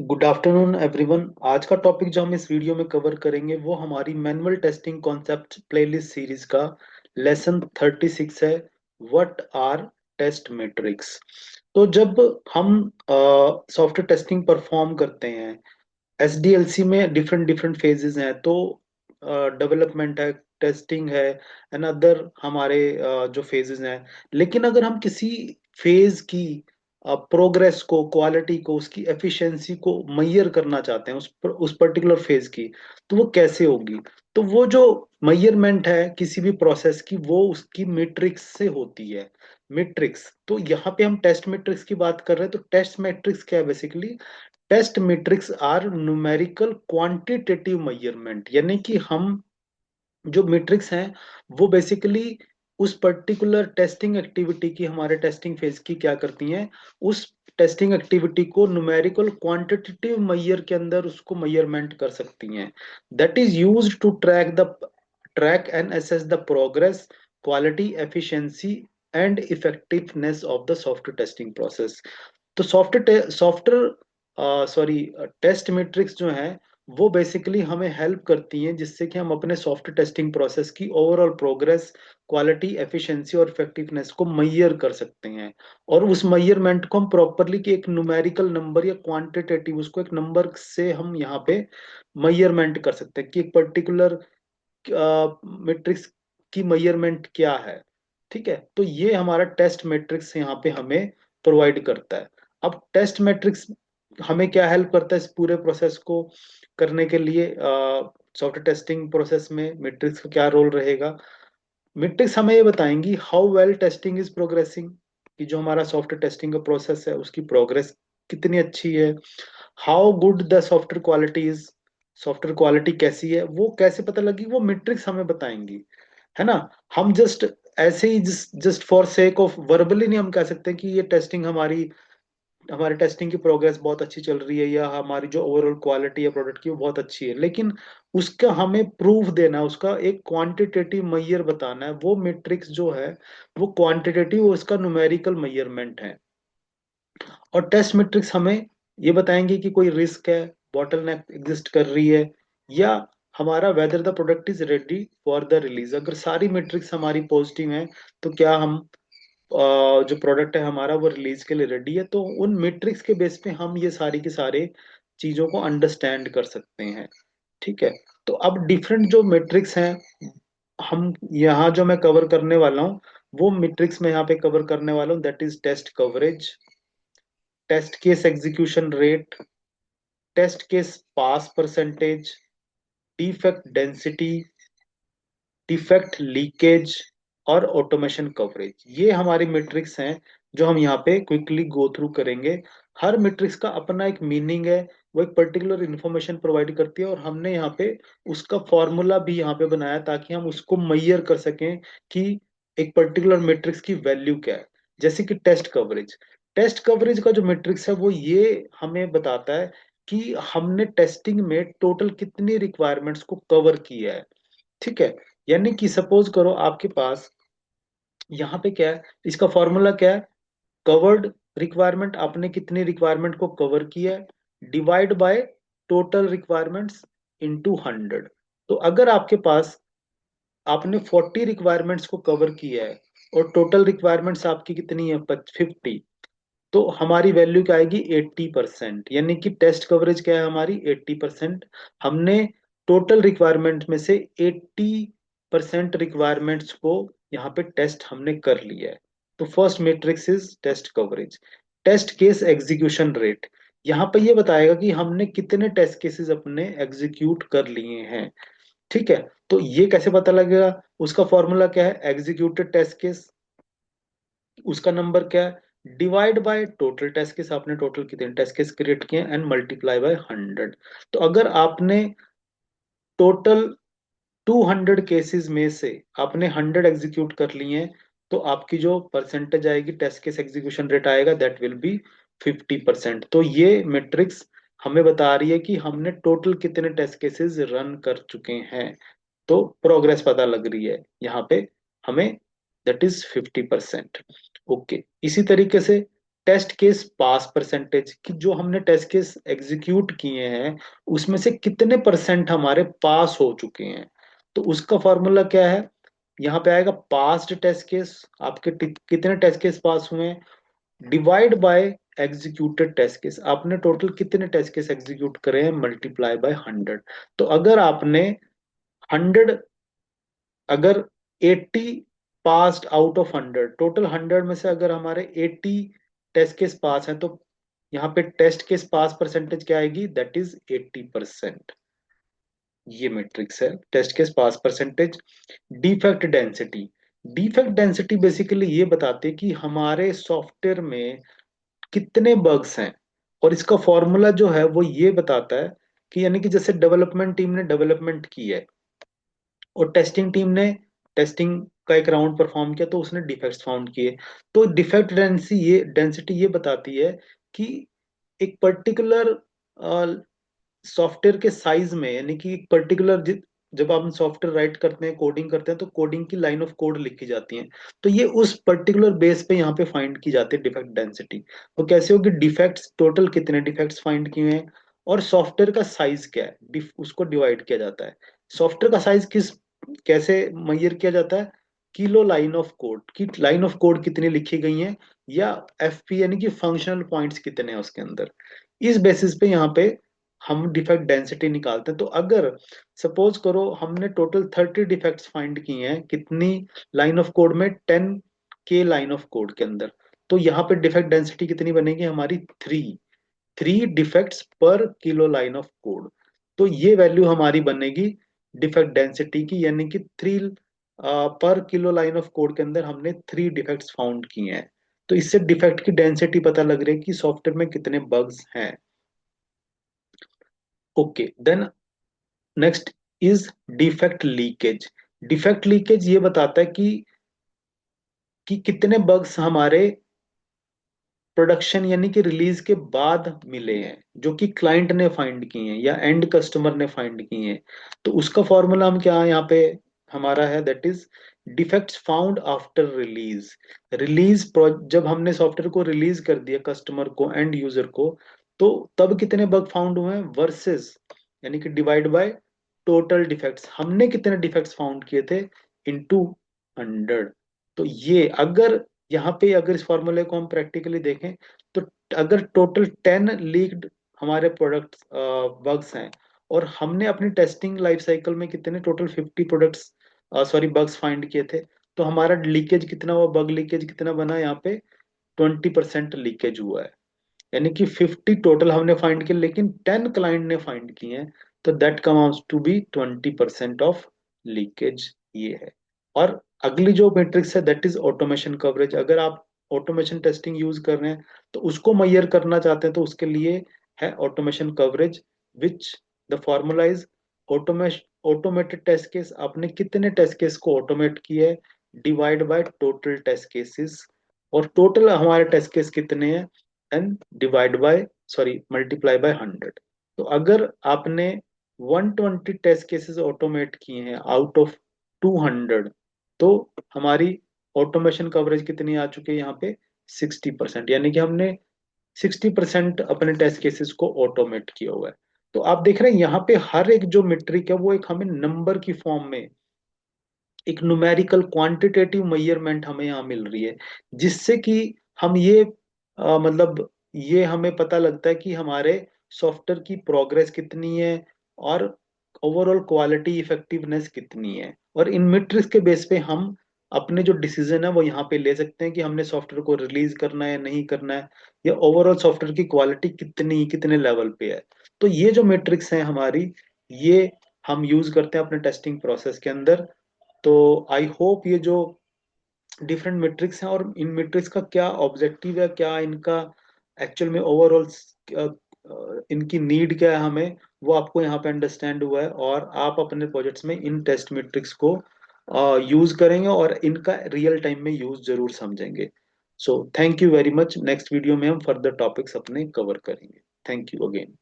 Good afternoon everyone. आज का topic जो हम इस वीडियो में कवर करेंगे वो हमारी manual testing concept playlist series का लेसन 36 है। What are test matrix. तो जब हम सॉफ्टवेयर टेस्टिंग परफॉर्म करते हैं, एसडीएलसी में डिफरेंट डिफरेंट फेजेस हैं। तो डेवलपमेंट है, टेस्टिंग है, एंड अदर हमारे जो फेजेस हैं। लेकिन अगर हम किसी फेज की प्रोग्रेस को, क्वालिटी को, उसकी एफिशिएंसी को मैयर करना चाहते हैं उस पर्टिकुलर फेज की, तो वो कैसे होगी? तो वो जो मैयरमेंट है किसी भी प्रोसेस की, वो उसकी मैट्रिक्स से होती है। मैट्रिक्स, तो यहाँ पे हम टेस्ट मैट्रिक्स की बात कर रहे हैं। तो टेस्ट मैट्रिक्स क्या है? Basically test matrix are numerical quantitative measurement, यानी कि हम जो मैट्रिक्स हैं वो बेसिकली उस पर्टिकुलर टेस्टिंग एक्टिविटी की, हमारे टेस्टिंग फेज की क्या करती हैं, उस टेस्टिंग एक्टिविटी को न्यूमेरिकल क्वांटिटेटिव मेजर के अंदर उसको मेजरमेंट कर सकती हैं। That is used to track and assess the progress, quality, efficiency and effectiveness of the software testing process. तो टेस्ट मैट्रिक्स जो है वो बेसिकली हमें हेल्प करती हैं, जिससे कि हम अपने सॉफ्टवेयर टेस्टिंग प्रोसेस की ओवरऑल प्रोग्रेस, क्वालिटी, एफिशिएंसी और इफेक्टिवनेस को मैयर कर सकते हैं। और उस मैयरमेंट को हम प्रॉपरली कि एक न्यूमेरिकल नंबर या क्वांटिटेटिव, उसको एक नंबर से हम यहाँ पे मैयरमेंट कर सकते हैं कि एक पर्टिकुलर मैट्रिक्स की मैयरमेंट क्या है। ठीक है, तो ये हमारा टेस्ट मैट्रिक्स यहाँ पे हमें प्रोवाइड करता है। अब टेस्ट मैट्रिक्स हमें क्या हेल्प करता है इस पूरे प्रोसेस को करने के लिए? सॉफ्टवेयर टेस्टिंग प्रोसेस में मैट्रिक्स का क्या रोल रहेगा? मैट्रिक्स हमें ये बताएंगी how well testing is progressing, कि जो हमारा सॉफ्टवेयर टेस्टिंग का प्रोसेस है उसकी प्रोग्रेस कितनी अच्छी है। How good the software quality is, software quality कैसी है, वो कैसे पता लगी, वो मैट्रिक्स हमें बताएंगी, है ना। हम जस्ट ऐसे ही just for sake of verbally नहीं हम कह सकते कि ये टेस्टिंग हमारी टेस्टिंग की प्रोग्रेस बहुत अच्छी चल रही है, या हमारी जो ओवरऑल क्वालिटी है प्रोडक्ट की वो बहुत अच्छी है। लेकिन उसका हमें प्रूफ देना है, उसका एक क्वांटिटेटिव मैयर बताना है। वो मैट्रिक्स जो है वो क्वांटिटेटिव, उसका न्यूमेरिकल मैयरमेंट है। और टेस्ट मैट्रिक्स हमें ये बताएंगे कि कोई रिस्क है, बॉटलनेक एग्जिस्ट कर रही है, या हमारा whether the product is ready for the release. अगर सारी मैट्रिक्स हमारी पॉजिटिव हैं तो क्या हम जो प्रोडक्ट है हमारा वो रिलीज के लिए रेडी है। तो उन मैट्रिक्स के बेस पे हम ये सारी की सारे चीजों को अंडरस्टैंड कर सकते हैं। ठीक है, तो अब डिफरेंट जो मैट्रिक्स हैं, हम यहाँ जो मैं कवर करने वाला हूँ, वो मैट्रिक्स में यहाँ पे कवर करने वाला हूँ। That is test coverage, test case execution rate, test case pass percentage, defect density, defect leakage और ऑटोमेशन कवरेज। ये हमारी मैट्रिक्स हैं जो हम यहाँ पे क्विकली गो थ्रू करेंगे। हर मैट्रिक्स का अपना एक मीनिंग है, वो एक पर्टिकुलर इंफॉर्मेशन प्रोवाइड करती है, और हमने यहाँ पे उसका फॉर्मूला भी यहाँ पे बनाया ताकि हम उसको मैयर कर सकें कि एक पर्टिकुलर मैट्रिक्स की वैल्यू क्या है। जैसे कि टेस्ट कवरेज, टेस्ट कवरेज का जो मैट्रिक्स है वो ये हमें बताता है कि हमने टेस्टिंग में टोटल कितनी रिक्वायरमेंट्स को कवर किया है। ठीक है, यानी कि सपोज करो आपके पास यहाँ पे क्या है, इसका फॉर्मूला क्या है? कवर्ड रिक्वायरमेंट, आपने कितनी रिक्वायरमेंट को कवर किया है, divide by total requirements into 100। तो अगर आपके पास आपने 40 रिक्वायरमेंट्स को कवर किया है और टोटल रिक्वायरमेंट्स आपकी कितनी है, 50, तो हमारी वैल्यू क्या आएगी, 80%। यानी कि टेस्ट कवरेज क्या है हमारी, 80%। हमने टोटल रिक्वायरमेंट में से 80% रिक्वायरमेंट्स को यहाँ पे टेस्ट हमने कर लिया है। तो first matrix is test coverage. Test case execution rate, यहाँ पे ये बताएगा कि हमने कितने टेस्ट केसेस अपने एग्जीक्यूट कर लिए हैं। ठीक है, तो ये कैसे पता लगेगा? उसका फॉर्मूला क्या है, एग्जीक्यूटेड टेस्ट केस, उसका नंबर क्या है, divide by total test case, आपने टोटल कितने टेस्ट केस क्रिएट किए, एंड मल्टीप्लाई बाय 100। तो अगर आपने टोटल 200 केसेस में से आपने 100 एग्जीक्यूट कर लिए हैं, तो आपकी जो परसेंटेज आएगी, टेस्ट केस एग्जीक्यूशन रेट आएगा, दैट विल बी 50%। तो ये मैट्रिक्स हमें बता रही है कि हमने टोटल कितने टेस्ट केसेस रन कर चुके हैं। तो प्रोग्रेस पता लग रही है यहाँ पे हमें, दैट इज 50%। ओके, इसी तरीके से टेस्ट केस पास परसेंटेज कि जो हमने टेस्ट केस एग्जीक्यूट किए हैं उसमें से कितने परसेंट हमारे पास हो चुके हैं। तो उसका फॉर्मूला क्या है, यहाँ पे आएगा पास्ड टेस्ट केस, आपके कितने टेस्ट केस पास हुए हैं, divide by executed test case, आपने टोटल कितने टेस्ट केस एग्जीक्यूट करे हैं, मल्टीप्लाई बाय 100। तो अगर आपने 100, अगर 80 पास्ड आउट ऑफ 100, टोटल 100 में से अगर हमारे 80 टेस्ट केस पास हैं, तो यहाँ पे टेस्ट केस पास परसेंटेज क्या आएगी, दैट इज 80%। ये मैट्रिक्स है test case pass percentage. Defect density, defect density basically ये बताते हैं कि हमारे सॉफ्टवेयर में कितने बग्स हैं, और इसका फॉर्मूला जो है वो ये बताता है कि यानी कि जैसे डेवलपमेंट टीम ने डेवलपमेंट की है और टेस्टिंग टीम ने टेस्टिंग का एक राउंड परफॉर्म किया तो उसने डिफेक्ट्स फाउंड किए, तो डिफेक्ट डेंसिटी ये बताती है कि एक पर्टिकुलर सॉफ्टवेयर के साइज में, यानी कि एक पर्टिकुलर, जब हम सॉफ्टवेयर राइट करते हैं, कोडिंग करते हैं, तो कोडिंग की लाइन ऑफ कोड लिखी जाती है, तो ये उस पर्टिकुलर बेस पे यहाँ पे फाइंड की जाती है डिफेक्ट डेंसिटी। तो कैसे होगी, डिफेक्ट्स टोटल कितने डिफेक्ट्स फाइंड किए हैं और सॉफ्टवेयर का साइज क्या है, उसको डिवाइड किया जाता है। सॉफ्टवेयर का साइज किस कैसे मेजर किया जाता है, किलो लाइन ऑफ कोड की, लाइन ऑफ कोड कितनी लिखी गई है, या एफपी यानी कि फंक्शनल पॉइंट्स कितने हैं उसके अंदर। इस बेसिस पे यहाँ पे हम डिफेक्ट डेंसिटी निकालते हैं। तो अगर सपोज करो हमने टोटल 30 डिफेक्ट्स फाइंड किए हैं, कितनी लाइन ऑफ कोड में, 10K लाइन ऑफ कोड के अंदर, तो यहाँ पे डिफेक्ट डेंसिटी कितनी बनेगी हमारी, 3 डिफेक्ट्स पर किलो लाइन ऑफ कोड। तो ये वैल्यू हमारी बनेगी डिफेक्ट डेंसिटी की, यानी कि 3 पर किलो लाइन ऑफ कोड के अंदर हमने 3 डिफेक्ट्स फाउंड किए हैं। तो इससे डिफेक्ट की डेंसिटी पता लग रही है कि सॉफ्टवेयर में कितने बग्स हैं। Okay, then next is defect leakage. Defect leakage ये बताता है कि कितने बग्स हमारे प्रोडक्शन यानी कि रिलीज के बाद मिले हैं, जो कि क्लाइंट ने फाइंड किए हैं या एंड कस्टमर ने फाइंड किए हैं। तो उसका फॉर्मूला हम क्या है यहाँ पे हमारा है, that is defects found after release. Release जब हमने सॉफ्टवेयर को रिलीज कर दिया कस्टमर को, एंड यूजर को, तो तब कितने बग फाउंड हुए हैं, वर्सेस यानी कि डिवाइड बाय टोटल डिफेक्ट्स, हमने कितने डिफेक्ट्स फाउंड किए थे, इनटू 100। तो ये अगर यहाँ पे अगर इस फॉर्मूले को हम प्रैक्टिकली देखें, तो अगर टोटल 10 लीक्ड हमारे प्रोडक्ट बग्स हैं, और हमने अपनी टेस्टिंग लाइफ साइकिल में कितने टोटल 50 सॉरी बग्स फाइंड किए थे, तो हमारा लीकेज कितना हुआ, बग लीकेज कितना बना यहाँ पे, 20% लीकेज हुआ है। यानी कि 50 टोटल हमने फाइंड किए, लेकिन 10 क्लाइंट ने फाइंड किए हैं, तो that comes to be 20% of leakage, ये है। और अगली जो मैट्रिक्स है दैट इज ऑटोमेशन कवरेज। अगर आप ऑटोमेशन टेस्टिंग यूज कर रहे हैं तो उसको मैयर करना चाहते हैं, तो उसके लिए है automation coverage, which the formula is automated test case, आपने कितने टेस्ट केस को ऑटोमेट किया है, divide by total test cases, और टोटल हमारे टेस्ट केस कितने हैं, and divide by, sorry multiply by 100। तो अगर आपने 120 टेस्ट केसेस ऑटोमेट किए हैं आउट ऑफ 200, तो हमारी ऑटोमेशन कवरेज कितनी आ चुकी है यहाँ पे, 60%, यानी कि हमने 60% अपने टेस्ट केसेस को ऑटोमेट किया हुआ है। तो आप देख रहे हैं यहाँ पे हर एक जो मेट्रिक है वो एक हमें नंबर की फॉर्म में, एक न्यूमेरिकल क्वांटिटेटिव मेजरमेंट हमें यहाँ मिल रही है, जिससे कि हम ये मतलब ये हमें पता लगता है कि हमारे सॉफ्टवेयर की प्रोग्रेस कितनी है और ओवरऑल क्वालिटी इफेक्टिवनेस कितनी है। और इन मेट्रिक्स के बेस पे हम अपने जो डिसीजन है वो यहाँ पे ले सकते हैं कि हमने सॉफ्टवेयर को रिलीज करना है नहीं करना है, या ओवरऑल सॉफ्टवेयर की क्वालिटी कितने लेवल पे है। तो ये जो मेट्रिक्स हैं हमारी, ये हम यूज करते हैं अपने टेस्टिंग प्रोसेस के अंदर। तो आई होप ये जो डिफरेंट मेट्रिक्स हैं और इन मेट्रिक्स का क्या ऑब्जेक्टिव है, क्या इनका एक्चुअल में ओवरऑल इनकी नीड क्या है हमें, वो आपको यहाँ पे अंडरस्टैंड हुआ है, और आप अपने प्रोजेक्ट्स में इन टेस्ट मेट्रिक्स को यूज करेंगे और इनका रियल टाइम में यूज जरूर समझेंगे। So thank you very much. Next video में हम फर्दर टॉपिक्स अपने कवर करेंगे। Thank you again.